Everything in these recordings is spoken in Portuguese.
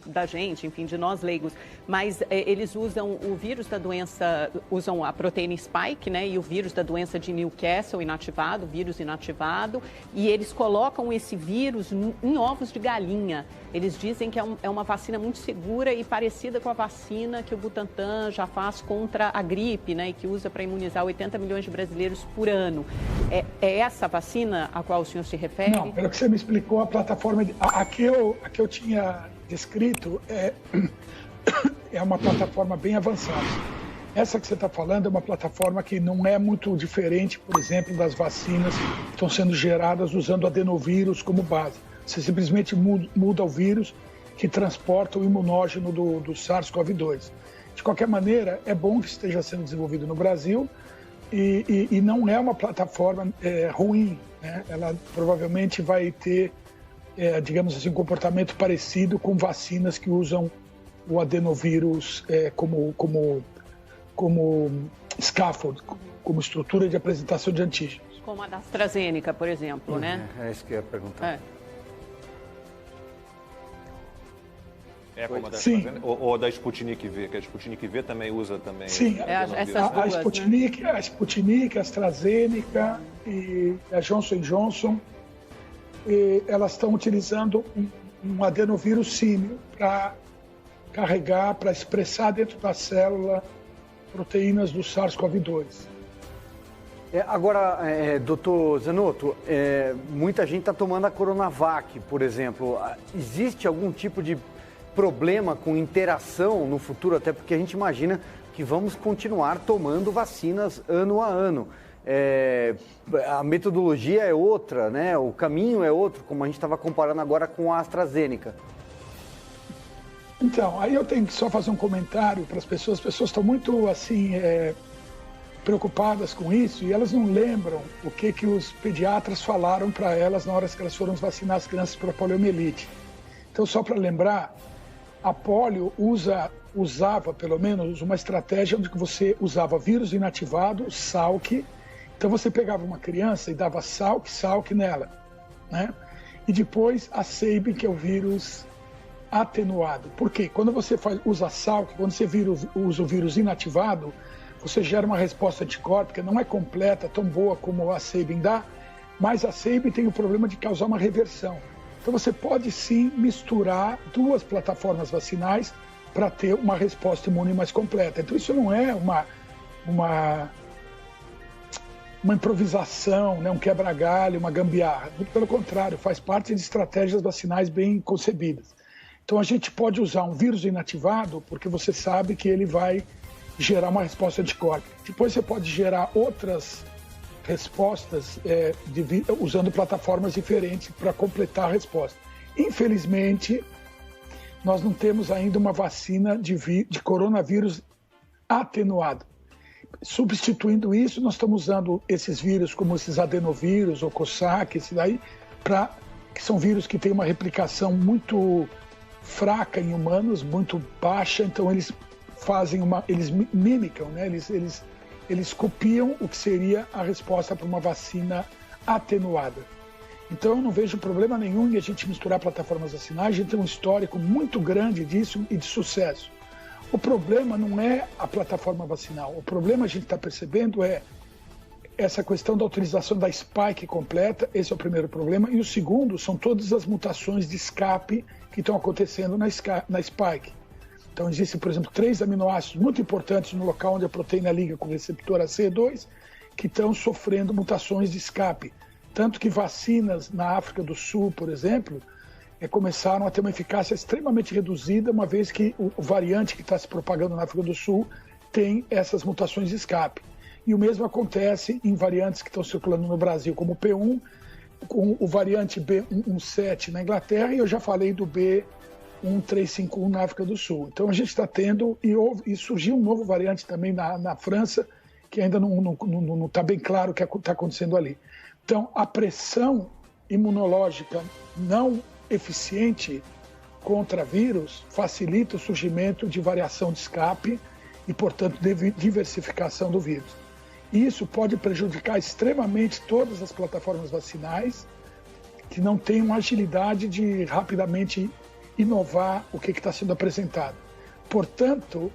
da gente, enfim, de nós leigos, mas eles usam o vírus da doença, usam a proteína spike, né, e o vírus da doença de Newcastle inativado, vírus inativado, e eles colocam esse vírus em ovos de galinha. Eles dizem que é uma vacina muito segura e parecida com a vacina que o Butantan já faz contra a gripe, né, e que usa para imunizar 80 milhões de brasileiros por ano. É essa vacina a qual o senhor se refere? Não, pelo que você me explicou, a plataforma, a que eu tinha descrito é uma plataforma bem avançada. Essa que você está falando é uma plataforma que não é muito diferente, por exemplo, das vacinas que estão sendo geradas usando adenovírus como base. Você simplesmente muda o vírus que transporta o imunógeno do SARS-CoV-2. De qualquer maneira, é bom que esteja sendo desenvolvido no Brasil e não é uma plataforma ruim, né? Ela provavelmente vai ter digamos assim, um comportamento parecido com vacinas que usam o adenovírus como scaffold, como estrutura de apresentação de antígenos. Como a da AstraZeneca, por exemplo, né? É isso que eu ia perguntar. Como a da AstraZeneca? Ou da Sputnik V, que a Sputnik V também usa também. Sim, a Sputnik, né? A Sputnik, a AstraZeneca e a Johnson & Johnson, elas estão utilizando um adenovírus símil para carregar, para expressar dentro da célula proteínas do SARS-CoV-2. Agora, doutor Zanotto, muita gente está tomando a Coronavac, por exemplo. Existe algum tipo de problema com interação no futuro? Até porque a gente imagina que vamos continuar tomando vacinas ano a ano. A metodologia é outra, né? O caminho é outro, como a gente estava comparando agora com a AstraZeneca. Então, aí eu tenho que só fazer um comentário para as pessoas. As pessoas estão muito, assim, preocupadas com isso e elas não lembram o que os pediatras falaram para elas na hora que elas foram vacinar as crianças para a poliomielite. Então, só para lembrar, a polio usava, pelo menos, uma estratégia onde você usava vírus inativado, Salk. Então você pegava uma criança e dava Salk nela, né? E depois a Sabin, que é o vírus atenuado. Por quê? Quando você usa Salk, quando você usa o vírus inativado, você gera uma resposta anticorpítica, não é completa, tão boa como a Sabin dá, mas a Sabin tem o problema de causar uma reversão. Então você pode sim misturar duas plataformas vacinais para ter uma resposta imune mais completa. Então isso não é uma improvisação, né, um quebra-galho, uma gambiarra. Muito pelo contrário, faz parte de estratégias vacinais bem concebidas. Então a gente pode usar um vírus inativado porque você sabe que ele vai gerar uma resposta anticorpítica. Depois você pode gerar outras respostas usando plataformas diferentes para completar a resposta. Infelizmente, nós não temos ainda uma vacina de coronavírus atenuado. Substituindo isso, nós estamos usando esses vírus como esses adenovírus ou Cosac, esse daí, que são vírus que têm uma replicação muito fraca em humanos, muito baixa, então eles mimicam, né? Eles copiam o que seria a resposta para uma vacina atenuada. Então eu não vejo problema nenhum em a gente misturar plataformas vacinais, a gente tem um histórico muito grande disso e de sucesso. O problema não é a plataforma vacinal, o problema a gente está percebendo é essa questão da utilização da spike completa, esse é o primeiro problema, e o segundo são todas as mutações de escape que estão acontecendo na spike. Então existem, por exemplo, 3 aminoácidos muito importantes no local onde a proteína liga com o receptor ACE2 que estão sofrendo mutações de escape. Tanto que vacinas na África do Sul, por exemplo, começaram a ter uma eficácia extremamente reduzida, uma vez que o variante que está se propagando na África do Sul tem essas mutações de escape. E o mesmo acontece em variantes que estão circulando no Brasil, como o P1, com o variante B117 na Inglaterra, e eu já falei do B1351 na África do Sul. Então a gente está tendo, e surgiu um novo variante também na França, que ainda não está bem claro o que está acontecendo ali. Então a pressão imunológica não eficiente contra vírus facilita o surgimento de variação de escape e, portanto, diversificação do vírus. Isso pode prejudicar extremamente todas as plataformas vacinais que não têm uma agilidade de rapidamente inovar o que está sendo apresentado. Portanto,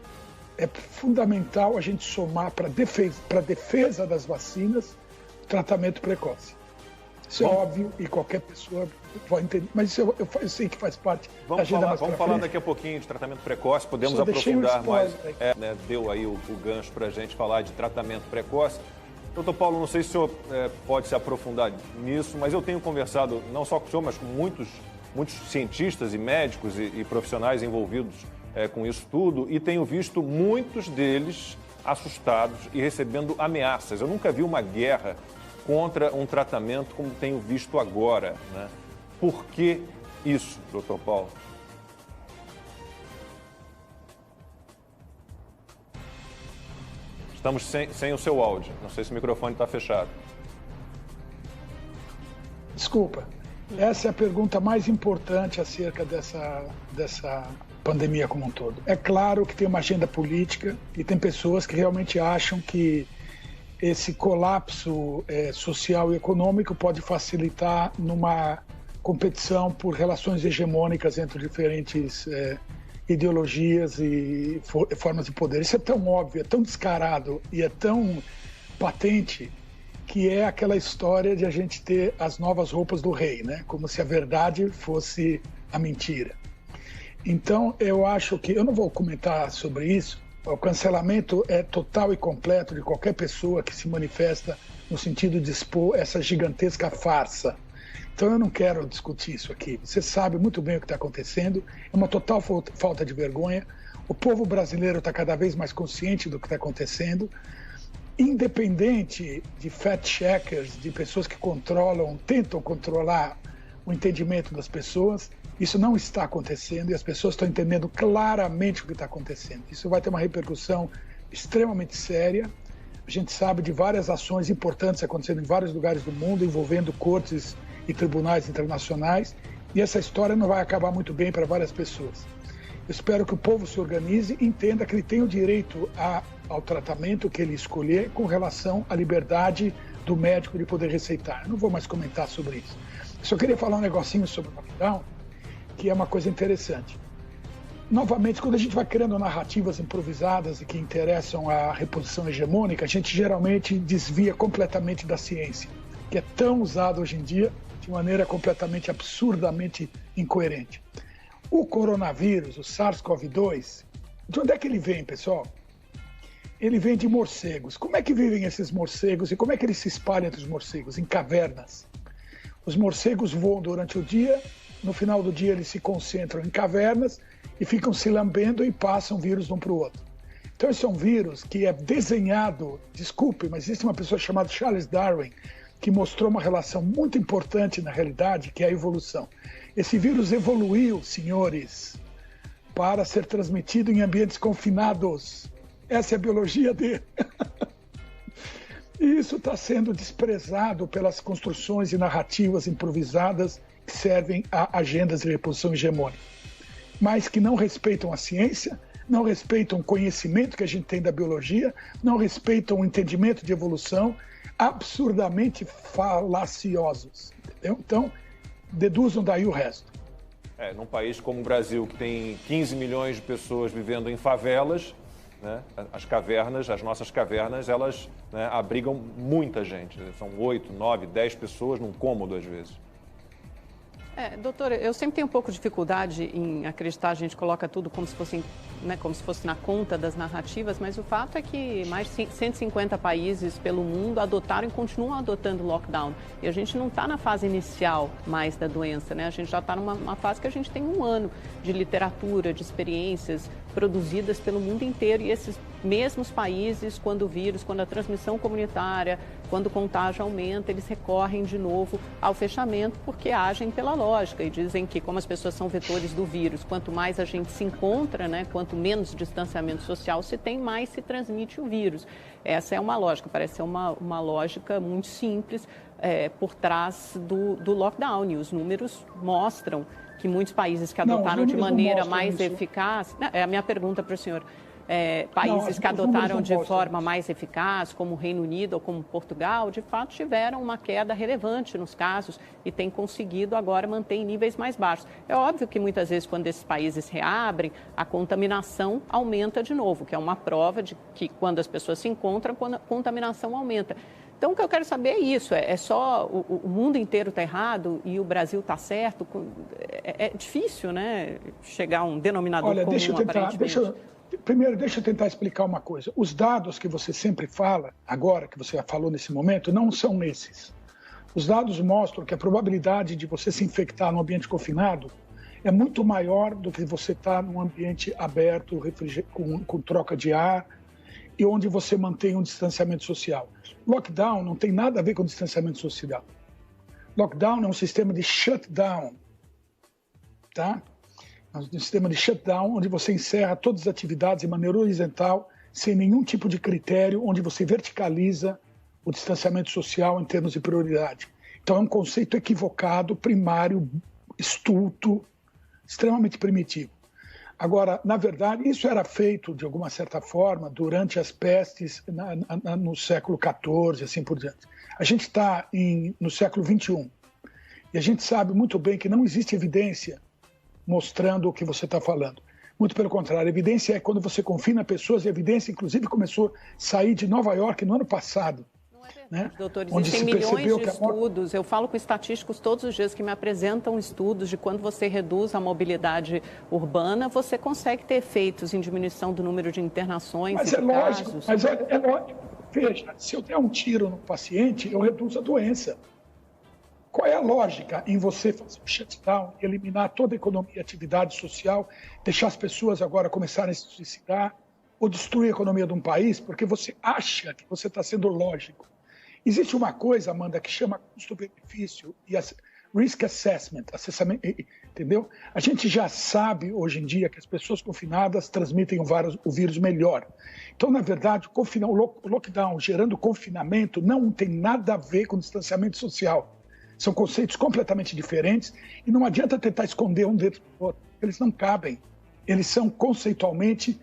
é fundamental a gente somar para a defesa das vacinas o tratamento precoce. Isso é óbvio e qualquer pessoa vai entender, mas isso eu sei que faz parte da agenda mais Vamos falar daqui a pouquinho de tratamento precoce, podemos aprofundar mais. Deu aí o gancho para a gente falar de tratamento precoce. Doutor Paulo, não sei se o senhor pode se aprofundar nisso, mas eu tenho conversado não só com o senhor, mas com muitos cientistas e médicos e profissionais envolvidos com isso tudo, e tenho visto muitos deles assustados e recebendo ameaças. Eu nunca vi uma guerra contra um tratamento como tenho visto agora, né? Por que isso, doutor Paulo? Estamos sem o seu áudio. Não sei se o microfone está fechado. Desculpa. Essa é a pergunta mais importante acerca dessa pandemia como um todo. É claro que tem uma agenda política e tem pessoas que realmente acham que esse colapso social e econômico pode facilitar numa competição por relações hegemônicas entre diferentes ideologias e formas de poder. Isso é tão óbvio, é tão descarado e é tão patente que é aquela história de a gente ter as novas roupas do rei, né? Como se a verdade fosse a mentira. Então, eu acho que... Eu não vou comentar sobre isso. O cancelamento é total e completo de qualquer pessoa que se manifesta no sentido de expor essa gigantesca farsa. Então, eu não quero discutir isso aqui. Você sabe muito bem o que está acontecendo. É uma total falta de vergonha. O povo brasileiro está cada vez mais consciente do que está acontecendo. Independente de fact-checkers, de pessoas que tentam controlar o entendimento das pessoas, isso não está acontecendo e as pessoas estão entendendo claramente o que está acontecendo. Isso vai ter uma repercussão extremamente séria. A gente sabe de várias ações importantes acontecendo em vários lugares do mundo, envolvendo cortes e tribunais internacionais, e essa história não vai acabar muito bem para várias pessoas. Eu espero que o povo se organize e entenda que ele tem o direito ao tratamento que ele escolher com relação à liberdade do médico de poder receitar. Eu não vou mais comentar sobre isso. Eu só queria falar um negocinho sobre o lockdown, que é uma coisa interessante. Novamente, quando a gente vai criando narrativas improvisadas e que interessam a reposição hegemônica, a gente geralmente desvia completamente da ciência, que é tão usada hoje em dia de maneira completamente, absurdamente incoerente. O coronavírus, o SARS-CoV-2, de onde é que ele vem, pessoal? Ele vem de morcegos. Como é que vivem esses morcegos e como é que eles se espalham entre os morcegos? Em cavernas. Os morcegos voam durante o dia, no final do dia eles se concentram em cavernas e ficam se lambendo e passam vírus de um para o outro. Então esse é um vírus que é desenhado, desculpe, mas existe uma pessoa chamada Charles Darwin que mostrou uma relação muito importante na realidade, que é a evolução. Esse vírus evoluiu, senhores, para ser transmitido em ambientes confinados. Essa é a biologia dele. E isso está sendo desprezado pelas construções e narrativas improvisadas que servem a agendas de reposição hegemônica, mas que não respeitam a ciência, não respeitam o conhecimento que a gente tem da biologia, não respeitam o entendimento de evolução, absurdamente falaciosos. Entendeu? Então, deduzam daí o resto. Num país como o Brasil, que tem 15 milhões de pessoas vivendo em favelas, né, as nossas cavernas, elas, né, abrigam muita gente. São 8, 9, 10 pessoas num cômodo, às vezes. Doutor, eu sempre tenho um pouco de dificuldade em acreditar, a gente coloca tudo como se fosse, né, como se fosse na conta das narrativas, mas o fato é que mais de 150 países pelo mundo adotaram e continuam adotando lockdown. E a gente não está na fase inicial mais da doença, né? A gente já está numa fase que a gente tem um ano de literatura, de experiências produzidas pelo mundo inteiro. E esses mesmos países, quando o vírus, quando a transmissão comunitária, quando o contágio aumenta, eles recorrem de novo ao fechamento porque agem pela lógica e dizem que, como as pessoas são vetores do vírus, quanto mais a gente se encontra, né, quanto menos distanciamento social se tem, mais se transmite o vírus. Essa é uma lógica, parece ser uma lógica muito simples por trás do lockdown. E os números mostram que muitos países que adotaram de maneira mais eficaz... É a minha pergunta para o senhor. países que adotaram de forma mais eficaz, como o Reino Unido ou como Portugal, de fato tiveram uma queda relevante nos casos e têm conseguido agora manter em níveis mais baixos. É óbvio que muitas vezes quando esses países reabrem, a contaminação aumenta de novo, que é uma prova de que quando as pessoas se encontram, a contaminação aumenta. Então, o que eu quero saber é isso, é só o mundo inteiro está errado e o Brasil está certo? É difícil, né, chegar a um denominador comum, aparentemente. Primeiro, deixa eu tentar explicar uma coisa. Os dados que você sempre fala, agora que você falou nesse momento, não são esses. Os dados mostram que a probabilidade de você se infectar num ambiente confinado é muito maior do que você estar num ambiente aberto, com troca de ar, e onde você mantém um distanciamento social. Lockdown não tem nada a ver com distanciamento social. Lockdown é um sistema de shutdown, tá? É um sistema de shutdown onde você encerra todas as atividades de maneira horizontal, sem nenhum tipo de critério, onde você verticaliza o distanciamento social em termos de prioridade. Então é um conceito equivocado, primário, estulto, extremamente primitivo. Agora, na verdade, isso era feito, de alguma certa forma, durante as pestes no século XIV, assim por diante. A gente está no século XXI e a gente sabe muito bem que não existe evidência mostrando o que você está falando. Muito pelo contrário, a evidência é quando você confina pessoas, e a evidência, inclusive, começou a sair de Nova York no ano passado. Né? Doutor, existem milhões de estudos, eu falo com estatísticos todos os dias que me apresentam estudos de quando você reduz a mobilidade urbana, você consegue ter efeitos em diminuição do número de internações e de casos. Mas é lógico. Veja, se eu der um tiro no paciente, eu reduzo a doença. Qual é a lógica em você fazer um shutdown, eliminar toda a economia e atividade social, deixar as pessoas agora começarem a se suicidar ou destruir a economia de um país porque você acha que você está sendo lógico? Existe uma coisa, Amanda, que chama custo-benefício e risk assessment, entendeu? A gente já sabe hoje em dia que as pessoas confinadas transmitem o vírus melhor. Então, na verdade, o lockdown gerando confinamento não tem nada a ver com distanciamento social. São conceitos completamente diferentes e não adianta tentar esconder um dentro do outro. Eles não cabem. Eles são conceitualmente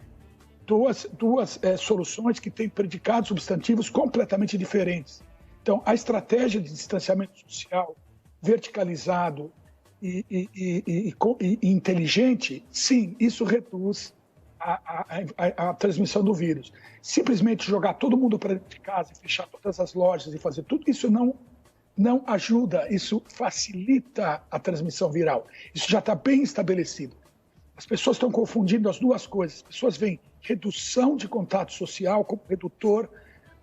duas soluções que têm predicados substantivos completamente diferentes. Então, a estratégia de distanciamento social verticalizado e inteligente, sim, isso reduz a transmissão do vírus. Simplesmente jogar todo mundo para dentro de casa e fechar todas as lojas e fazer tudo, isso não ajuda, isso facilita a transmissão viral. Isso já está bem estabelecido. As pessoas estão confundindo as duas coisas. As pessoas veem redução de contato social como redutor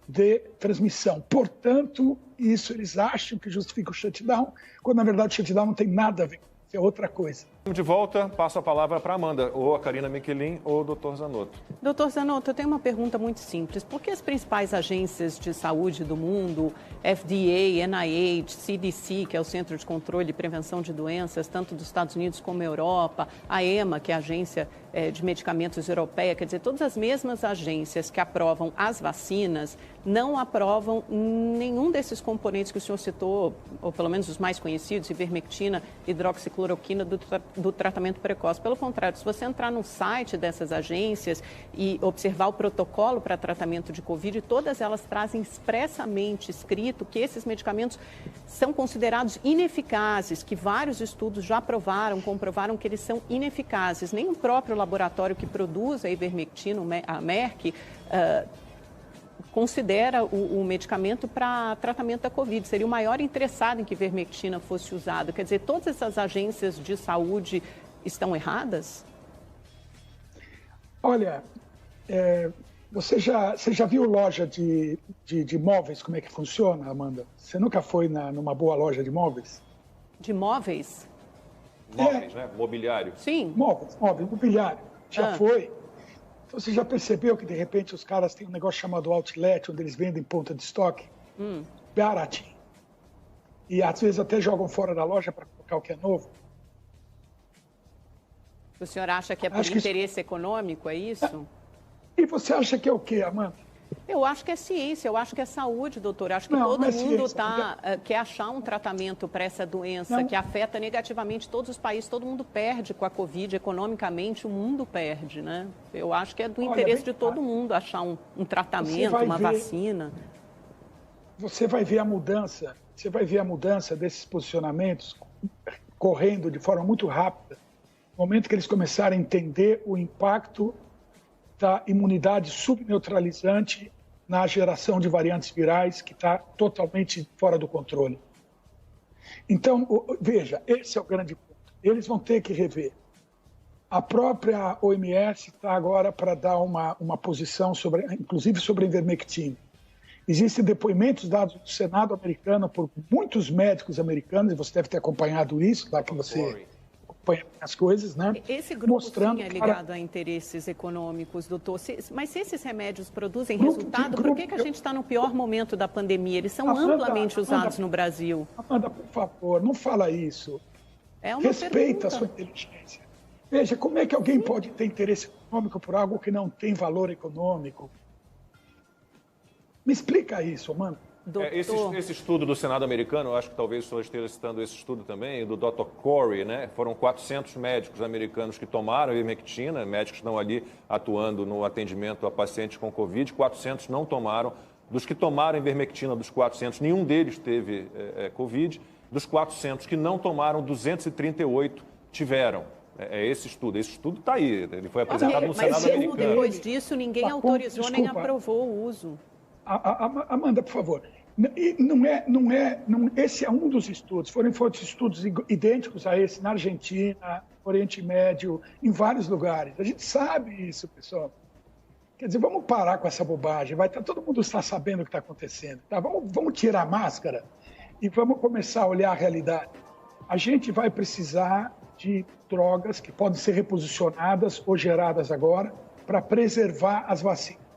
de transmissão. Portanto, isso eles acham que justifica o shutdown, quando na verdade o shutdown não tem nada a ver, é outra coisa. De volta, passo a palavra para a Amanda, ou a Karina Michelin, ou o Dr. Zanotto. Doutor Zanotto, eu tenho uma pergunta muito simples. Por que as principais agências de saúde do mundo, FDA, NIH, CDC, que é o Centro de Controle e Prevenção de Doenças, tanto dos Estados Unidos como Europa, a EMA, que é a Agência de Medicamentos Europeia, quer dizer, todas as mesmas agências que aprovam as vacinas, não aprovam nenhum desses componentes que o senhor citou, ou pelo menos os mais conhecidos, ivermectina, hidroxicloroquina, do tratamento precoce. Pelo contrário, se você entrar no site dessas agências e observar o protocolo para tratamento de Covid, todas elas trazem expressamente escrito que esses medicamentos são considerados ineficazes, que vários estudos já comprovaram que eles são ineficazes. Nem o próprio laboratório que produz a ivermectina, a Merck, considera o medicamento para tratamento da Covid. Seria o maior interessado em que ivermectina fosse usado. Quer dizer, todas essas agências de saúde estão erradas? Olha, você já viu loja de móveis, como é que funciona, Amanda? Você nunca foi numa boa loja de móveis? De móveis? Móveis, né? Mobiliário. Sim. Móveis, mobiliário. Já foi? Então, você já percebeu que, de repente, os caras têm um negócio chamado outlet, onde eles vendem ponta de estoque? Baratinho. E, às vezes, até jogam fora da loja para colocar o que é novo. O senhor acha que é por interesse econômico, é isso? E você acha que é o quê, Amanda? Eu acho que é ciência, eu acho que é saúde, doutor. Acho que todo mundo quer achar um tratamento para essa doença que afeta negativamente todos os países. Todo mundo perde com a Covid, economicamente o mundo perde, né? Eu acho que é do interesse de todo mundo achar um tratamento, uma vacina. Você vai ver a mudança desses posicionamentos correndo de forma muito rápida, no momento que eles começarem a entender o impacto da imunidade subneutralizante na geração de variantes virais, que está totalmente fora do controle. Então, veja, esse é o grande ponto. Eles vão ter que rever. A própria OMS está agora para dar uma posição, inclusive sobre a ivermectina. Existem depoimentos dados no Senado americano por muitos médicos americanos, e você deve ter acompanhado isso, lá que você acompanha as coisas, né? Esse grupo mostrando, sim, é ligado a interesses econômicos, doutor. Mas se esses remédios produzem resultado, por que a gente está no pior momento da pandemia? Eles são amplamente usados no Brasil. Amanda, por favor, não fala isso. Respeita a sua inteligência. Veja, como é que alguém pode ter interesse econômico por algo que não tem valor econômico? Me explica isso, mano. Esse estudo do Senado americano, eu acho que talvez o senhor esteja citando esse estudo também, do Dr. Corey, né? Foram 400 médicos americanos que tomaram ivermectina, médicos que estão ali atuando no atendimento a pacientes com Covid, 400 não tomaram. Dos que tomaram ivermectina, dos 400, nenhum deles teve Covid. Dos 400 que não tomaram, 238 tiveram. Esse estudo está aí, ele foi apresentado no Senado americano. Mas depois disso, ninguém autorizou nem aprovou o uso. Amanda, por favor, esse é um dos estudos, foram estudos idênticos a esse na Argentina, Oriente Médio, em vários lugares. A gente sabe isso, pessoal. Quer dizer, vamos parar com essa bobagem, todo mundo está sabendo o que está acontecendo. Tá? Vamos tirar a máscara e vamos começar a olhar a realidade. A gente vai precisar de drogas que podem ser reposicionadas ou geradas agora para preservar as vacinas.